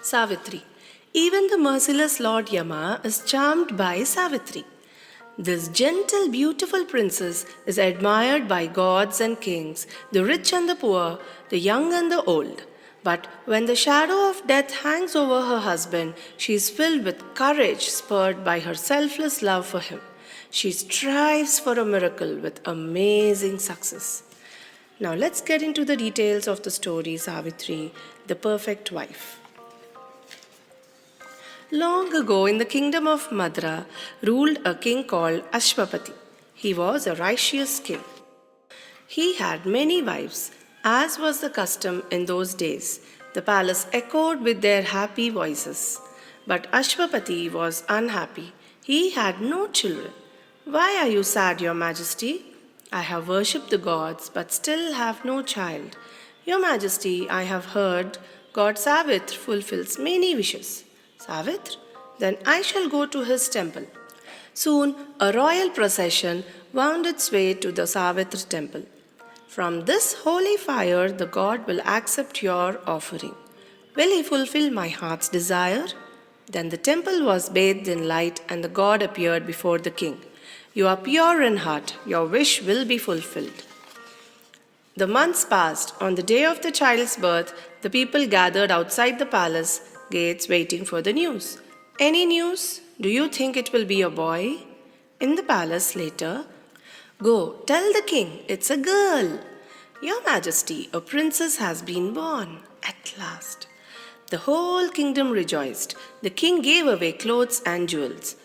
Savitri. Even the merciless Lord Yama is charmed by Savitri. This gentle, beautiful princess is admired by gods and kings, the rich and the poor, the young and the old. But when the shadow of death hangs over her husband, she is filled with courage spurred by her selfless love for him. She strives for a miracle with amazing success. Now let's get into the details of the story Savitri, the perfect wife. Long ago in the kingdom of Madra ruled a king called Ashwapati. He was a righteous king. He had many wives, as was the custom in those days. The palace echoed with their happy voices. But Ashwapati was unhappy. He had no children. Why are you sad, Your Majesty? I have worshipped the gods, but still have no child. Your Majesty, I have heard God Savitri fulfills many wishes. Savitri? Then I shall go to his temple. Soon a royal procession wound its way to the Savitri temple. From this holy fire the God will accept your offering. Will he fulfill my heart's desire? Then the temple was bathed in light and the God appeared before the king. You are pure in heart, your wish will be fulfilled. The months passed. On the day of the child's birth, the people gathered outside the palace gates waiting for the news. Any news? Do you think it will be a boy? In the palace later, go, tell the king it's a girl. Your Majesty, a princess has been born. At last. The whole kingdom rejoiced. The king gave away clothes and jewels.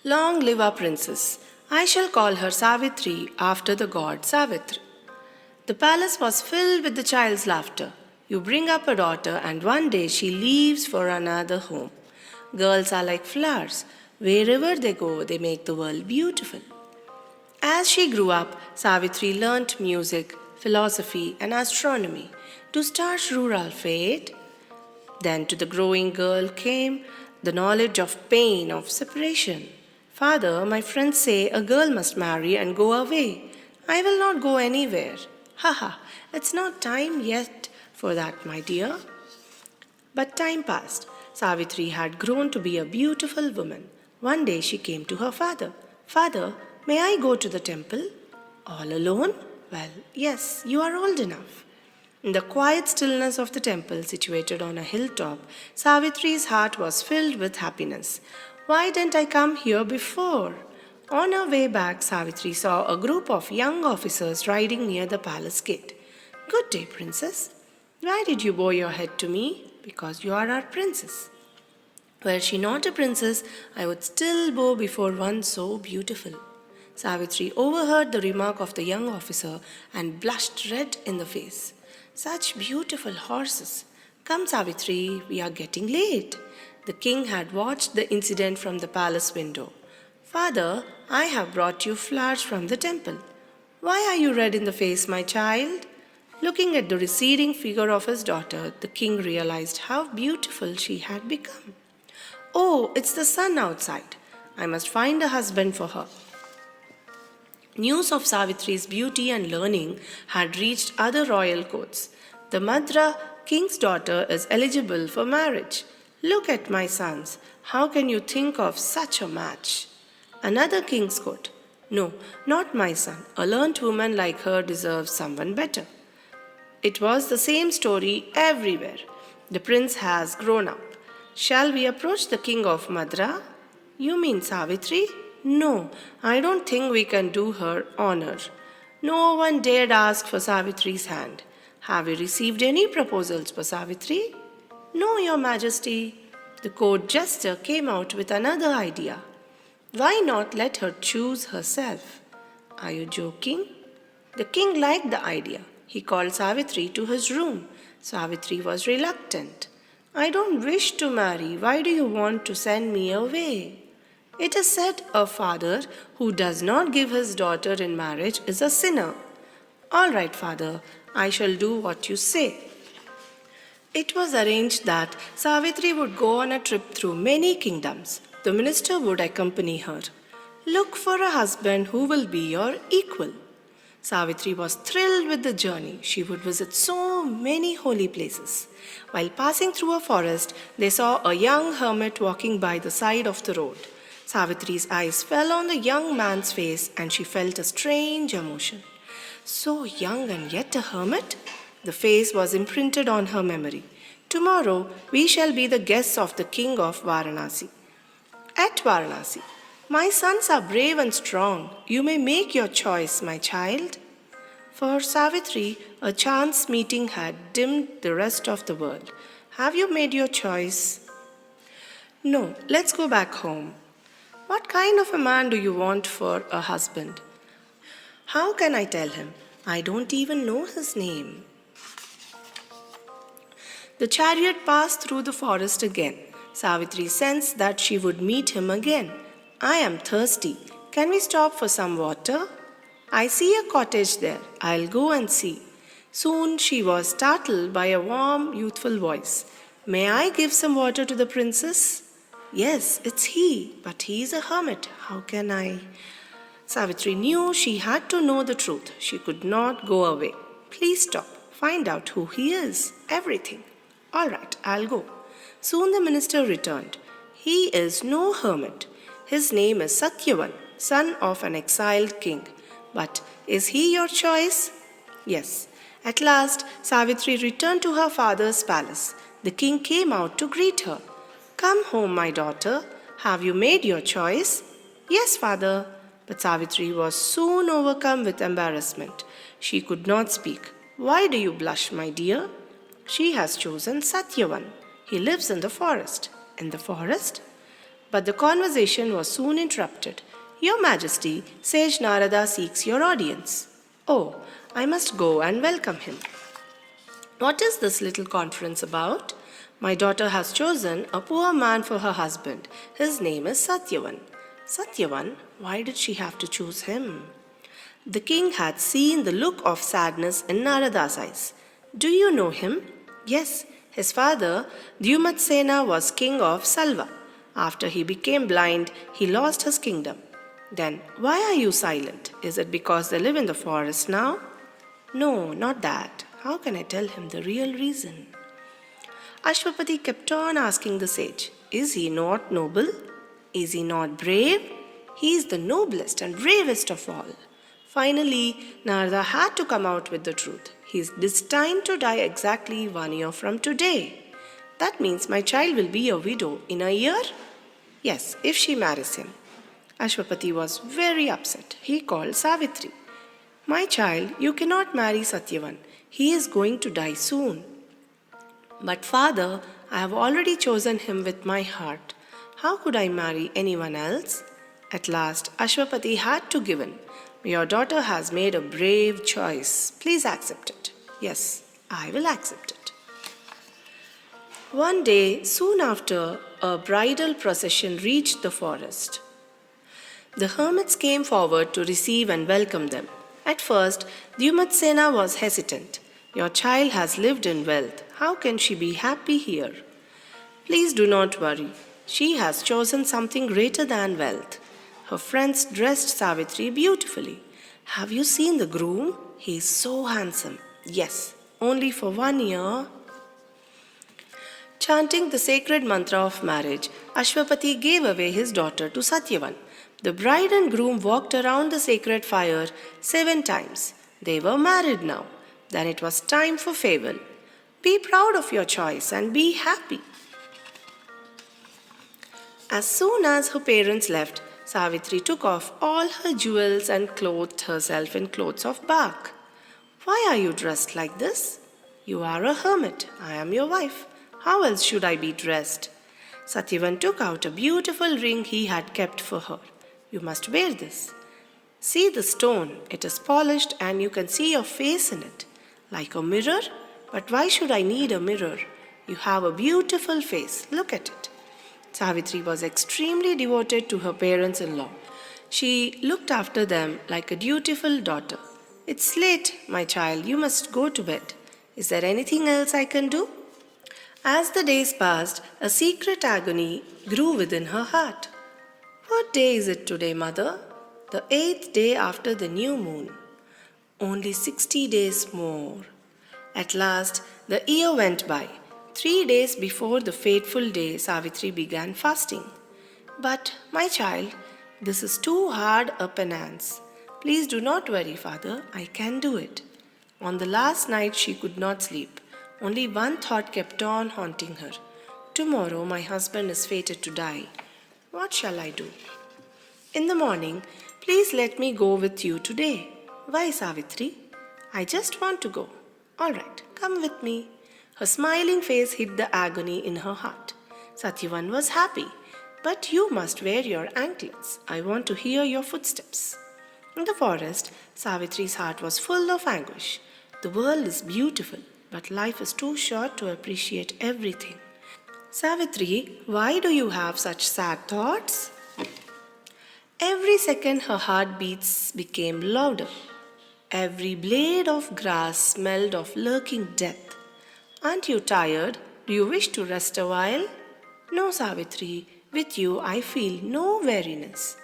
Long live our princess. I shall call her Savitri after the god Savitri. The palace was filled with the child's laughter. You bring up a daughter and one day she leaves for another home. Girls are like flowers. Wherever they go, they make the world beautiful. As she grew up, Savitri learnt music, philosophy and astronomy. Do stars rule our fate? Then to the growing girl came the knowledge of pain, of separation. Father, my friends say a girl must marry and go away. I will not go anywhere. Haha, it's not time yet for that, my dear. But time passed. Savitri had grown to be a beautiful woman. One day she came to her father. Father, may I go to the temple? All alone? Well, yes, you are old enough. In the quiet stillness of the temple situated on a hilltop, Savitri's heart was filled with happiness. Why didn't I come here before? On her way back, Savitri saw a group of young officers riding near the palace gate. Good day, princess. Why did you bow your head to me? Because you are our princess. Were she not a princess, I would still bow before one so beautiful. Savitri overheard the remark of the young officer and blushed red in the face. Such beautiful horses. Come, Savitri, we are getting late. The king had watched the incident from the palace window. Father, I have brought you flowers from the temple. Why are you red in the face, my child? Looking at the receding figure of his daughter, the king realized how beautiful she had become. Oh, it's the sun outside. I must find a husband for her. News of Savitri's beauty and learning had reached other royal courts. The Madra king's daughter is eligible for marriage. Look at my sons. How can you think of such a match? Another king's court. No, not my son. A learnt woman like her deserves someone better. It was the same story everywhere. The prince has grown up. Shall we approach the king of Madra? You mean Savitri? No, I don't think we can do her honor. No one dared ask for Savitri's hand. Have you received any proposals for Savitri? No, Your Majesty. The court jester came out with another idea. Why not let her choose herself? Are you joking? The king liked the idea. He called Savitri to his room. Savitri was reluctant. I don't wish to marry. Why do you want to send me away? It is said a father who does not give his daughter in marriage is a sinner. All right, father, I shall do what you say. It was arranged that Savitri would go on a trip through many kingdoms. The minister would accompany her. Look for a husband who will be your equal. Savitri was thrilled with the journey. She would visit so many holy places. While passing through a forest, they saw a young hermit walking by the side of the road. Savitri's eyes fell on the young man's face and she felt a strange emotion. So young and yet a hermit? The face was imprinted on her memory. Tomorrow we shall be the guests of the king of Varanasi. At Varanasi, my sons are brave and strong. You may make your choice, my child. For Savitri, a chance meeting had dimmed the rest of the world. Have you made your choice? No, let's go back home. What kind of a man do you want for a husband? How can I tell him? I don't even know his name. The chariot passed through the forest again. Savitri sensed that she would meet him again. I am thirsty. Can we stop for some water? I see a cottage there. I'll go and see. Soon she was startled by a warm, youthful voice. May I give some water to the princess? Yes, it's he, but he is a hermit. How can I? Savitri knew she had to know the truth. She could not go away. Please stop. Find out who he is. Everything. All right, I'll go. Soon the minister returned. He is no hermit. His name is Satyavan, son of an exiled king. But is he your choice? Yes. At last, Savitri returned to her father's palace. The king came out to greet her. Come home, my daughter. Have you made your choice? Yes, father. But Savitri was soon overcome with embarrassment. She could not speak. Why do you blush, my dear? She has chosen Satyavan. He lives in the forest. In the forest? But the conversation was soon interrupted. Your Majesty, Sage Narada seeks your audience. Oh, I must go and welcome him. What is this little conference about? My daughter has chosen a poor man for her husband. His name is Satyavan. Satyavan? Why did she have to choose him? The king had seen the look of sadness in Narada's eyes. Do you know him? Yes, his father, Dyumatsena, was king of Salva. After he became blind, he lost his kingdom. Then, why are you silent? Is it because they live in the forest now? No, not that. How can I tell him the real reason? Ashwapati kept on asking the sage, is he not noble? Is he not brave? He is the noblest and bravest of all. Finally, Narada had to come out with the truth. He is destined to die exactly 1 year from today. That means my child will be a widow in a year? Yes, if she marries him. Ashwapati was very upset. He called Savitri. My child, you cannot marry Satyavan. He is going to die soon. But father, I have already chosen him with my heart. How could I marry anyone else? At last, Ashwapati had to give in. Your daughter has made a brave choice. Please accept it. Yes, I will accept it. One day, soon after, a bridal procession reached the forest. The hermits came forward to receive and welcome them. At first, Dyumatsena was hesitant. Your child has lived in wealth. How can she be happy here? Please do not worry. She has chosen something greater than wealth. Her friends dressed Savitri beautifully. Have you seen the groom? He is so handsome. Yes, only for 1 year. Chanting the sacred mantra of marriage, Ashwapati gave away his daughter to Satyavan. The bride and groom walked around the sacred fire 7 times. They were married now. Then it was time for farewell. Be proud of your choice and be happy. As soon as her parents left, Savitri took off all her jewels and clothed herself in clothes of bark. Why are you dressed like this? You are a hermit. I am your wife. How else should I be dressed? Satyavan took out a beautiful ring he had kept for her. You must wear this. See the stone. It is polished and you can see your face in it. Like a mirror? But why should I need a mirror? You have a beautiful face. Look at it. Savitri was extremely devoted to her parents-in-law. She looked after them like a dutiful daughter. It's late, my child. You must go to bed. Is there anything else I can do? As the days passed, a secret agony grew within her heart. What day is it today, mother? The 8th day after the new moon. Only 60 days more. At last, the year went by. 3 days before the fateful day, Savitri began fasting. But, my child, this is too hard a penance. Please do not worry, father, I can do it. On the last night, she could not sleep. Only one thought kept on haunting her. Tomorrow, my husband is fated to die. What shall I do? In the morning, please let me go with you today. Why, Savitri? I just want to go. All right, come with me. Her smiling face hid the agony in her heart. Satyavan was happy. But you must wear your anklets. I want to hear your footsteps. In the forest, Savitri's heart was full of anguish. The world is beautiful, but life is too short to appreciate everything. Savitri, why do you have such sad thoughts? Every second her heartbeats became louder. Every blade of grass smelled of lurking death. Aren't you tired? Do you wish to rest a while? No, Savitri, with you I feel no weariness.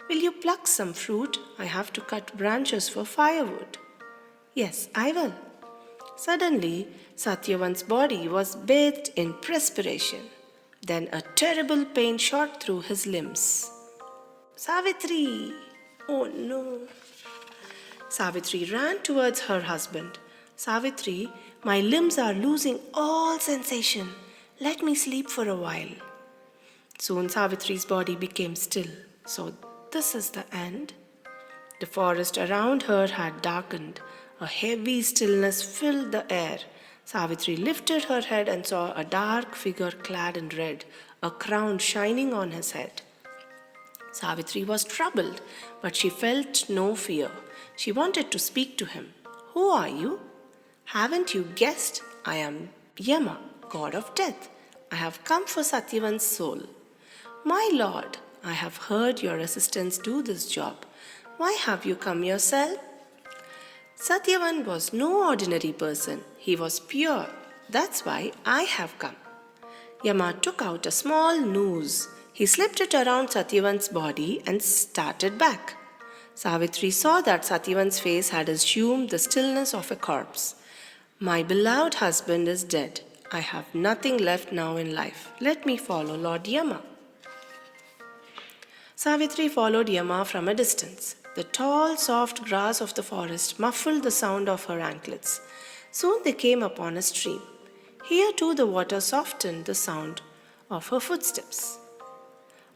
Will you pluck some fruit? I have to cut branches for firewood. Yes, I will. Suddenly, Satyavan's body was bathed in perspiration. Then a terrible pain shot through his limbs. Savitri! Oh no! Savitri ran towards her husband. Savitri, my limbs are losing all sensation. Let me sleep for a while. Soon Savitri's body became still. So this is the end. The forest around her had darkened. A heavy stillness filled the air. Savitri lifted her head and saw a dark figure clad in red, a crown shining on his head. Savitri was troubled, but she felt no fear. She wanted to speak to him. Who are you? Haven't you guessed? I am Yama, god of death. I have come for Satyavan's soul. My lord, I have heard your assistants do this job. Why have you come yourself? Satyavan was no ordinary person. He was pure. That's why I have come. Yama took out a small noose. He slipped it around Satyavan's body and started back. Savitri saw that Satyavan's face had assumed the stillness of a corpse. My beloved husband is dead. I have nothing left now in life. Let me follow Lord Yama. Savitri followed Yama from a distance. The tall, soft grass of the forest muffled the sound of her anklets. Soon they came upon a stream. Here too the water softened the sound of her footsteps.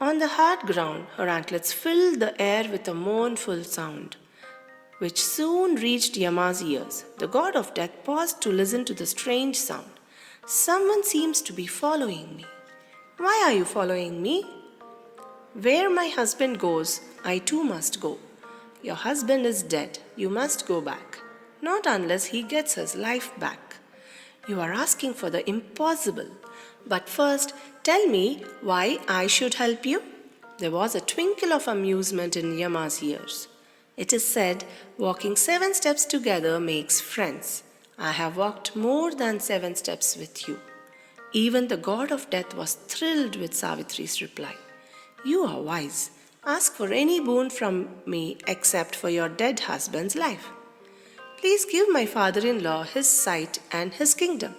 On the hard ground, her anklets filled the air with a mournful sound, which soon reached Yama's ears. The god of death paused to listen to the strange sound. Someone seems to be following me. Why are you following me? Where my husband goes, I too must go. Your husband is dead. You must go back. Not unless he gets his life back. You are asking for the impossible. But first, tell me why I should help you. There was a twinkle of amusement in Yama's ears. It is said, walking 7 steps together makes friends. I have walked more than 7 steps with you. Even the god of death was thrilled with Savitri's reply. You are wise. Ask for any boon from me except for your dead husband's life. Please give my father-in-law his sight and his kingdom.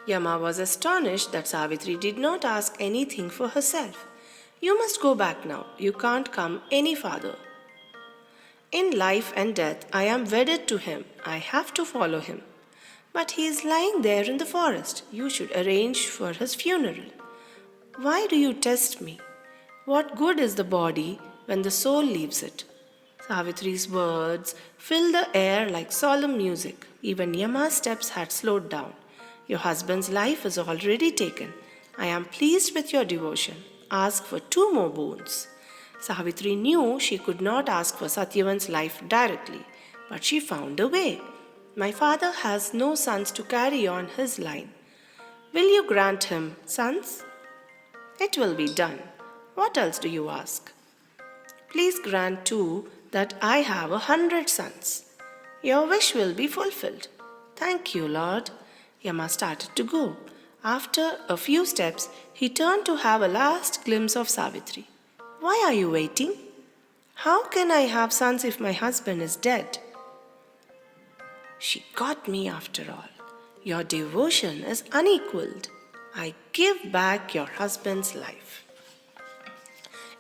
Yama was astonished that Savitri did not ask anything for herself. You must go back now. You can't come any farther. In life and death, I am wedded to him. I have to follow him. But he is lying there in the forest. You should arrange for his funeral. Why do you test me? What good is the body when the soul leaves it? Savitri's words filled the air like solemn music. Even Yama's steps had slowed down. Your husband's life is already taken. I am pleased with your devotion. Ask for 2 more boons. Savitri knew she could not ask for Satyavan's life directly, but she found a way. My father has no sons to carry on his line. Will you grant him sons? It will be done. What else do you ask? Please grant too that I have 100 sons. Your wish will be fulfilled. Thank you, Lord. Yama started to go. After a few steps, he turned to have a last glimpse of Savitri. Why are you waiting? How can I have sons if my husband is dead? She got me after all. Your devotion is unequaled. I give back your husband's life.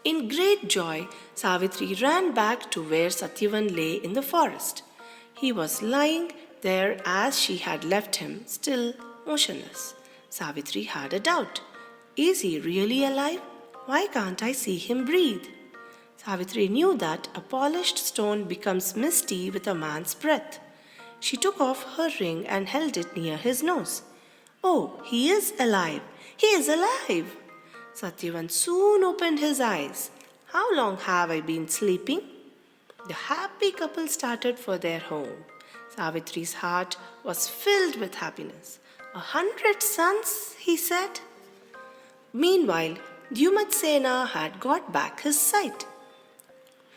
In great joy, Savitri ran back to where Satyavan lay in the forest. He was lying there as she had left him, still motionless. Savitri had a doubt. Is he really alive? Why can't I see him breathe? Savitri knew that a polished stone becomes misty with a man's breath. She took off her ring and held it near his nose. Oh, he is alive! He is alive! Satyavan soon opened his eyes. How long have I been sleeping? The happy couple started for their home. Savitri's heart was filled with happiness. 100 sons, he said. Meanwhile, Dyumatsena had got back his sight.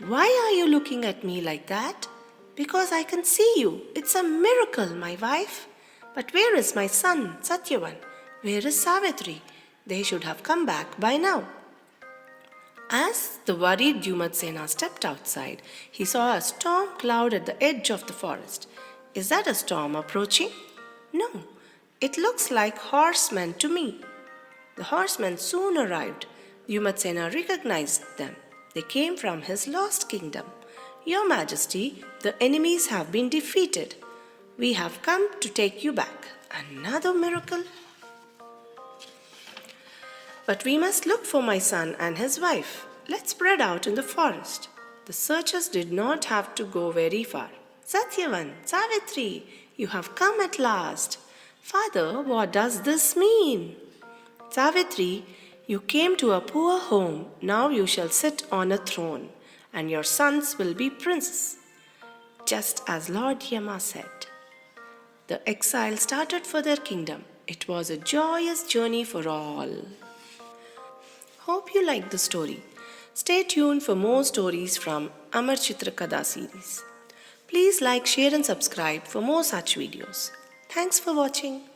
Why are you looking at me like that? Because I can see you. It's a miracle, my wife. But where is my son, Satyavan? Where is Savitri? They should have come back by now. As the worried Dyumatsena stepped outside, he saw a storm cloud at the edge of the forest. Is that a storm approaching? No, it looks like horsemen to me. The horsemen soon arrived. Dyumatsena recognized them. They came from his lost kingdom. Your Majesty, the enemies have been defeated. We have come to take you back. Another miracle? But we must look for my son and his wife. Let's spread out in the forest. The searchers did not have to go very far. Satyavan, Savitri, you have come at last. Father, what does this mean? Savitri, you came to a poor home. Now you shall sit on a throne, and your sons will be princes, just as Lord Yama said. The exiles started for their kingdom. It was a joyous journey for all. Hope you liked the story. Stay tuned for more stories from Amar Chitra Katha series. Please like, share and subscribe for more such videos. Thanks for watching.